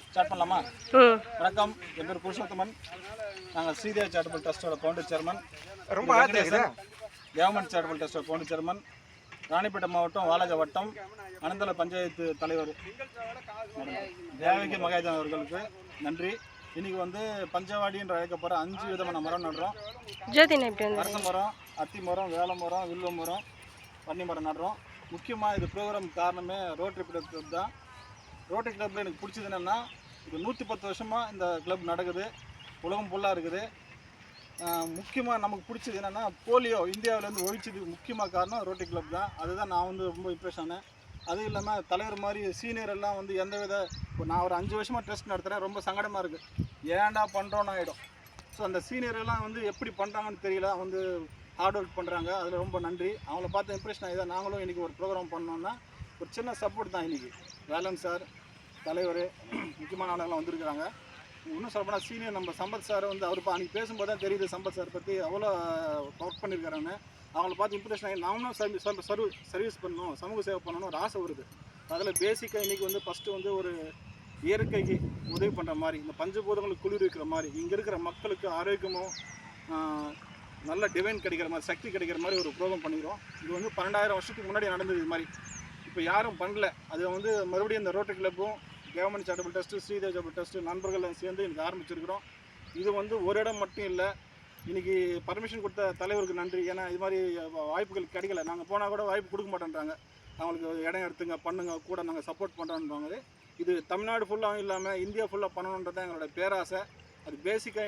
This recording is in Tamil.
ஸ்டார்ட் பண்ணலாமா? வணக்கம், என் பேர் புருஷோத்தமன். நாங்கள் ஸ்ரீதேவி சேரிட்டபிள் ட்ரஸ்ட்டோட ஃபவுண்டர் சேர்மன். கவர்மெண்ட் சேரிட்டபிள் ட்ரஸ்ட்டோட ஃபவுண்டர் சேர்மன். ராணிப்பேட்டை மாவட்டம் வாலாஜா வட்டம் அனந்தல பஞ்சாயத்து தலைவர் தேவகி மகாஜன் அவர்களுக்கு நன்றி. இன்னைக்கு வந்து பஞ்சவாடி என்று அழைக்கப்படுற 5 விதமான மரம் நடுறோம். அரச மரம், அத்தி மரம், வேல மரம், வில்வ மரம், பன்னி மரம் நடுறோம். முக்கியமாக இது ப்ரோக்ராம் காரணமே ரோட்டரி கிளப் தான். ரோட்டரி கிளப்பில் எனக்கு பிடிச்சது என்னென்னா, இது 110 வருஷமாக இந்த கிளப் நடக்குது, உலகம் ஃபுல்லாக இருக்குது. முக்கியமாக நமக்கு பிடிச்சது என்னென்னா, போலியோ இந்தியாவிலேருந்து ஒழிச்சதுக்கு முக்கியமாக காரணம் ரோட்டரி கிளப் தான். அதுதான் நான் வந்து ரொம்ப இம்ப்ரெஸ் ஆனேன். அதுவும் இல்லாமல் தலைவர் மாதிரி சீனியர் எல்லாம் வந்து எந்தவித நான் ஒரு 5 வருஷமாக ட்ரஸ்ட் நடத்துகிறேன். ரொம்ப சங்கடமாக இருக்குது, ஏன்டா பண்ணுறோன்னு ஆகிடும். ஸோ அந்த சீனியர் எல்லாம் வந்து எப்படி பண்ணுறாங்கன்னு தெரியல, வந்து ஹார்ட் ஒர்க் பண்ணுறாங்க. அதில் ரொம்ப நன்றி. அவங்கள பார்த்து இம்ப்ரெஷன் ஆகிதான் நாங்களும் இன்றைக்கி ஒரு ப்ரோக்ராம் பண்ணோன்னா ஒரு சின்ன சப்போர்ட் தான். இன்றைக்கி வேலன் சார், தலைவர், முக்கியமான ஆளுங்கள்லாம் வந்திருக்கிறாங்க. இன்னும் சொல்லப்போனால் சீனியர் நம்ம சம்பத் சார் வந்து அவர் அன்றைக்கி பேசும்போது தான் தெரியுது சம்பத் சார் பற்றி அவ்வளோ ஒர்க் பண்ணியிருக்காருன்னு. அவங்கள பார்த்து இம்ப்ரெஷன் ஆகி நாமளும் சர்வீஸ் பண்ணணும், சமூக சேவை பண்ணணும் ஒரு ஆசை வருது. அதில் பேசிக்காக இன்றைக்கி வந்து ஃபஸ்ட்டு வந்து ஒரு இயற்கைக்கு உதவி பண்ணுற மாதிரி, இந்த பஞ்சபூதங்களுக்கு குளிர் வைக்கிற மாதிரி, இங்கே இருக்கிற மக்களுக்கு ஆரோக்கியமும் நல்ல டிவைன் கிடைக்கிற மாதிரி, சக்தி கிடைக்கிற மாதிரி ஒரு ப்ரோக்ராம் பண்ணிக்கிறோம். இது வந்து 12,000 வருஷத்துக்கு முன்னாடி நடந்தது இது மாதிரி. இப்போ யாரும் பண்ணல. அது வந்து மறுபடியும் இந்த ரோட்டரி கிளப்பும் government charitable trust, Sridevi charitable trust நண்பர்கள் சேர்ந்து எனக்கு ஆரம்பிச்சிருக்கிறோம். இது வந்து ஒரு இடம் மட்டும் இல்லை. இன்றைக்கி பர்மிஷன் கொடுத்த தலைவருக்கு நன்றி. ஏன்னா இது மாதிரி வாய்ப்புகள் கிடைக்கல. நாங்கள் போனால் கூட வாய்ப்பு கொடுக்க மாட்டேன்றாங்க. அவங்களுக்கு இடம் எடுத்துங்க, பண்ணுங்க, கூட நாங்கள் சப்போர்ட் பண்ணுறோன்றாங்க. இது தமிழ்நாடு ஃபுல்லாகவும் இல்லாமல் இந்தியா ஃபுல்லாக பண்ணணுன்றது தான் எங்களோட பேராசை. அது பேசிக்காக